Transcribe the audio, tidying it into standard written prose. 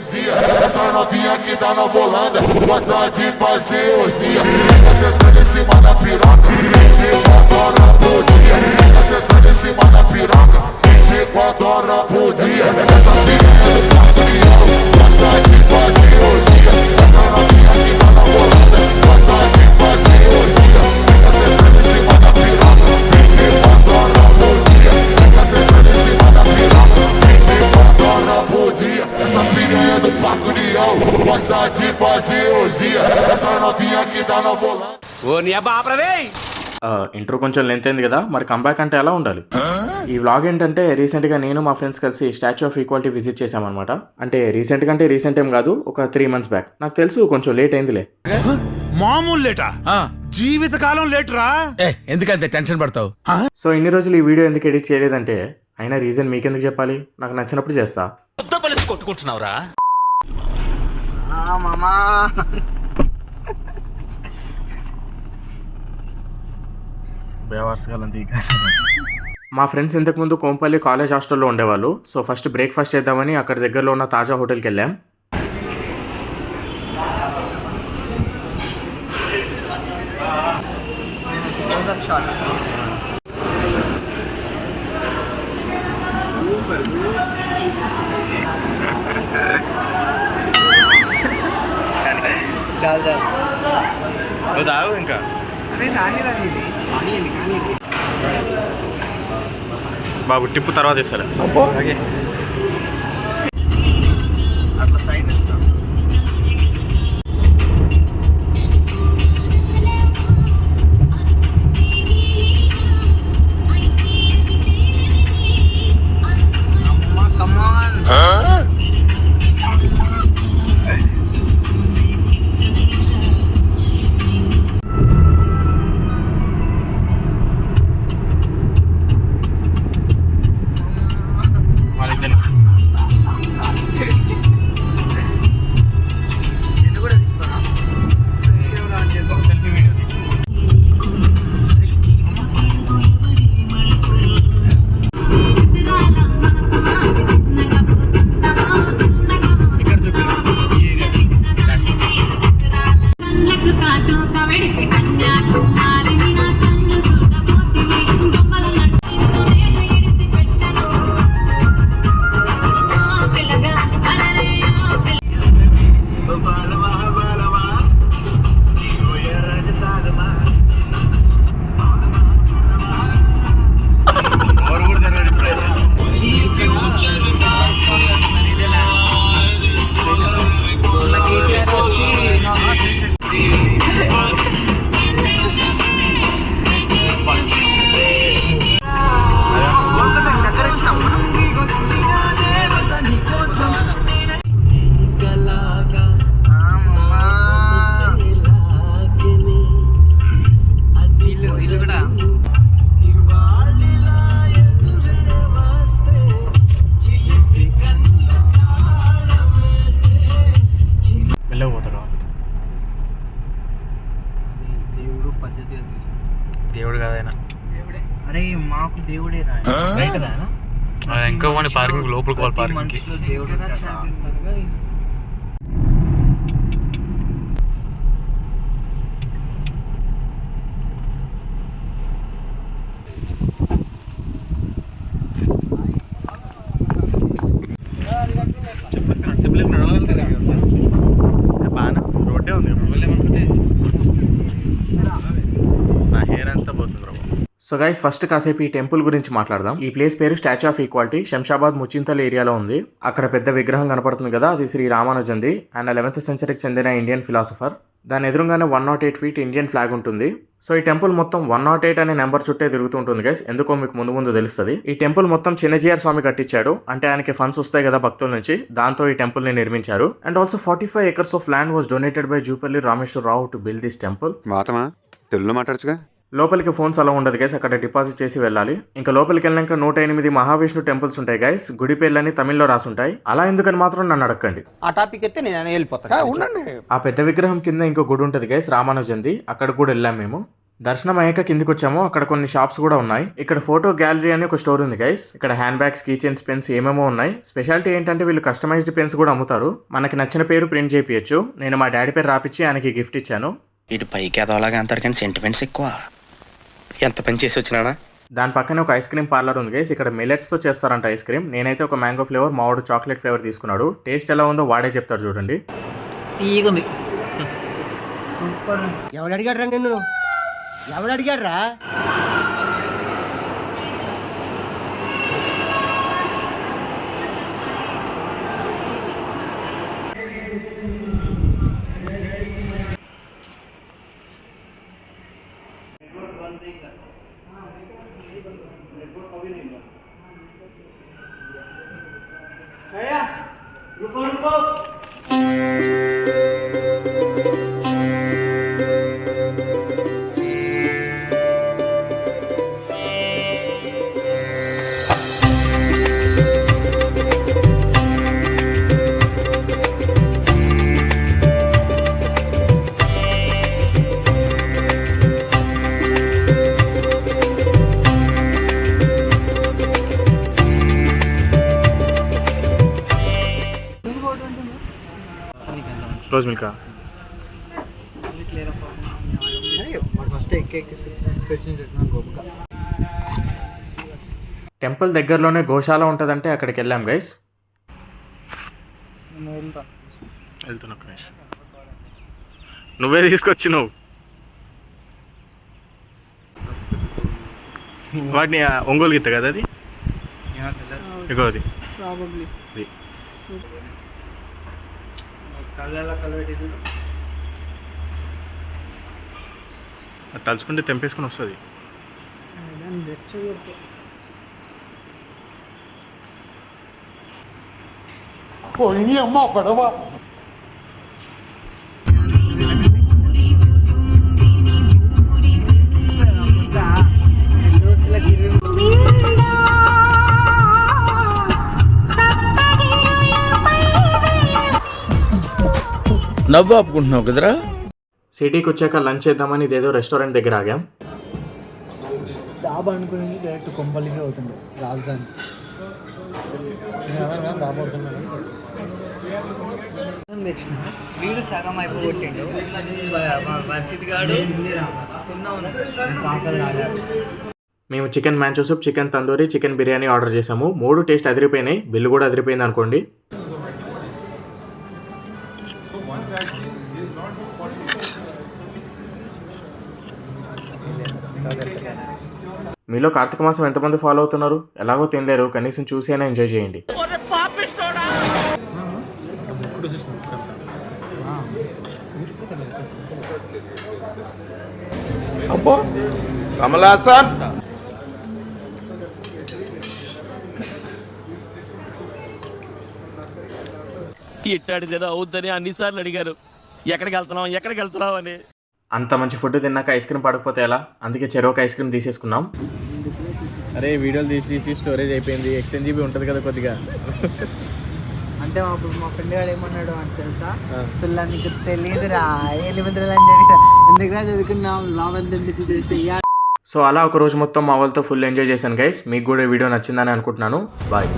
Essa novinha que tá na bolanda gosta de fazer orgia. Tá sentando em cima da piroca, 24 horas por dia. Tá sentando em cima da piroca, 24 horas por dia. Essa piranha do quarto leão gosta de fazer orgia. Essa novinha que tá na bolanda gosta de fazer orgia. Tá sentando em cima da piroca, 24 horas por dia. Tá sentando em cima da piroca, 24 horas por dia. Essa piranha do quarto leão gosta de fazer orgia. Essa novinha que tá na bolanda. ఓ నీ అబ్బా ఆపరదే. Intro కొంచెం length అయింది కదా, మరి comeback అంటే ఎలా ఉండాలి? ఈ వ్లాగ్ ఏంటంటే రీసెంట్గా నేను మా ఫ్రెండ్స్ కలిసి స్టాచ్యూ ఆఫ్ ఈక్వాలిటీ విజిట్ చేసామన్నమాట. అంటే రీసెంట్ ఏం కాదు, ఒక 3 months బ్యాక్. నాకు తెలుసు కొంచెం లేట్ అయిందిలే. మామూలు లేటా? జీవితకాలం లేట్ రా. ఎందుకంటే టెన్షన్ పడతావు? సో ఇన్ని రోజులు ఈ వీడియో ఎందుకు ఎడిట్ చేయలేదంటే, అయినా రీజన్ మీకెందుకు చెప్పాలి, నాకు నచ్చినప్పుడు చేస్తా. కొట్టుకుంటున్నావురా మా ఫ్రెండ్స్ ఇంతకుముందు కోంపల్లి కాలేజ్ హాస్టల్లో ఉండేవాళ్ళు. సో ఫస్ట్ బ్రేక్ఫాస్ట్ చేద్దామని అక్కడ దగ్గరలో ఉన్న తాజా హోటల్కి వెళ్ళాం. ఇంకా బాబు టిప్పు తర్వాత ఇస్తారా? దేవుడు కాదైనా అరే మాకు దేవుడే రా. ఇంకా పార్కింగ్ లోపలికి వాళ్ళ పార్కింగ్ దేవుడు బాగా రోడ్డే ఉంది. నా హెయిర్ అంతా పోతుంది. సో గైస్ ఫస్ట్ కాసేపు ఈ టెంపుల్ గురించి మాట్లాడదాం. ఈ ప్లేస్ పేరు స్టాచ్యూ ఆఫ్ ఈక్వాలిటీ. శంషాబాద్ ముచింతల్ ఏరియాలో ఉంది. అక్కడ పెద్ద విగ్రహం కనపడుతుంది కదా, అది శ్రీ రామానుజంది. ఆయన 11th century చెందిన ఇండియన్ ఫిలాసఫర్. దాని ఎదురుగానే 108 feet ఇండియన్ ఫ్లాగ్ ఉంటుంది. సో ఈ టెంపుల్ మొత్తం 108 అనే నెంబర్ చుట్టే తిరుగుతుంటుంది గైస్. ఎందుకో మీకు ముందు తెలుస్తుంది. ఈ టెంపుల్ మొత్తం చిన్నజీఆర్ స్వామి కట్టించాడు. అంటే ఆయనకి ఫండ్స్ వస్తాయి కదా భక్తుల నుంచి, దాంతో ఈ టెంపుల్ ని నిర్మించారు. And also 45 acres of land was donated by Jupally Rameshwara Rao to build this temple. తెలుగులో మాట్లాడచ్చుగా. లోపలికి ఫోన్స్ అలా ఉండదు గైస్, అక్కడ డిపాజిట్ చేసి వెళ్ళాలి. ఇంకా లోపలికి వెళ్ళాక 108 మహావిష్ణు టెంపుల్స్ ఉంటాయి గైస్. గుడి పేర్లని తమిళ్లో రాసుంటాయి. అలా ఎందుకని మాత్రం నన్ను అడగండి. ఆ టాపిక్ అయితే నేను వెళ్ళిపోతాను. ఆ పెద్ద విగ్రహం కింద ఇంకో గుడి ఉంటది గైస్, రామానుజంది. అక్కడ కూడా వెళ్ళాం మేము. దర్శనం అయ్యాక కిందికి వచ్చాము. అక్కడ కొన్ని షాప్స్ కూడా ఉన్నాయి. ఇక్కడ ఫోటో గ్యాలరీ అని ఒక స్టోర్ ఉంది గైస్. ఇక్కడ hand bags, key chains, pens ఏమేమో ఉన్నాయి. స్పెషాలిటీ ఏంటంటే వీళ్ళు కస్టమైజ్డ్ పెన్స్ కూడా అమ్ముతారు. మనకి నచ్చిన పేరు ప్రింట్ చేయించచ్చు. నేను మా డాడీ పేరు రాపిచ్చి ఆయనకి గిఫ్ట్ ఇచ్చాను. ఇటు పైకి ఎదవలాగా అంటారు కానీ సెంటిమెంట్స్ ఎక్కువ. ఎంత పని చేసి వచ్చినానా? దాని పక్కనే ఒక ఐస్ క్రీమ్ పార్లర్ ఉంది గైస్. ఇక్కడ మిల్లెట్స్తో చేస్తారంట ఐస్ క్రీమ్. నేనైతే ఒక మ్యాంగో ఫ్లేవర్, మావాడు చాక్లెట్ ఫ్లేవర్ తీసుకున్నాడు. టేస్ట్ ఎలా ఉందో వాడే చెప్తాడు చూడండి. తీగుంది సూపర్. ఎవడు అడిగాడు రా నిన్ను? ఎవడు అడిగాడు రా? రోజ్ మిల్కా ఫస్ట్ టెంపుల్ దగ్గరలోనే గోశాల ఉంటుందంటే అక్కడికి వెళ్ళాం గైస్. వెళ్తున్నా నువ్వే తీసుకొచ్చినావు వాటిని. ఒంగోలు గీత కదా అది. ఇగోది ప్రాబబ్లీ కళ్ళ కలబెట్టి అది తలుచుకుంటే తెంపేసుకుని వస్తుంది. నవ్వు ఆపుకుంటున్నావు కదరా. సిటీకి వచ్చాక లంచ్ చేద్దామని ఇదేదో రెస్టారెంట్ దగ్గర ఆగాం. డాబా అనుకుని డైరెక్ట్ కొంపల్లికి అవుతుంది రాజధాని. వీడు సగం అయిపోగొట్టిండు. వర్షిత్ గాడు మేము chicken Manchow soup, chicken tandoori, chicken biryani order చేసాము. 3 టేస్ట్ అదిరిపోయినాయి. బిల్లు కూడా అదిరిపోయింది అనుకోండి. మీలో కార్తీక మాసం ఎంతమంది ఫాలో అవుతున్నారు? ఎలాగో తినలేరు, కనీసం చూసి అయినా ఎంజాయ్ చేయండి. అబ్బో కమలాసన్. ఇట్టాడిదేదో అవుద్దని అన్నిసార్లు అడిగారు, ఎక్కడికి వెళ్తున్నావు అని. అంత మంచి ఫుడ్ తిన్నాక ఐస్ క్రీమ్ పడకపోతే ఎలా? అందుకే చెరోక ఐస్ క్రీమ్ తీసేసుకున్నాం. అరే వీడియోలు తీసి స్టోరేజ్ అయిపోయింది. ఎక్స్చేంజ్ జీబీ ఉంటుంది కదా కొద్దిగా. అంటే అప్పుడు మా ఫ్రెండ్ గారు ఏమన్నాడు అని తెలుసా? అసలు నీకు తెలియదురా ఎలిమెంటరీ అని చెప్పి ఎందుకురా చదువుకున్నాం లాభం ఎందుకు చేస్తే. సో అలా ఒక రోజు మొత్తం మా వాళ్ళతో ఫుల్ ఎంజాయ్ చేశాను గైస్. మీకు కూడా వీడియో నచ్చిందని అనుకుంటున్నాను. బాయ్.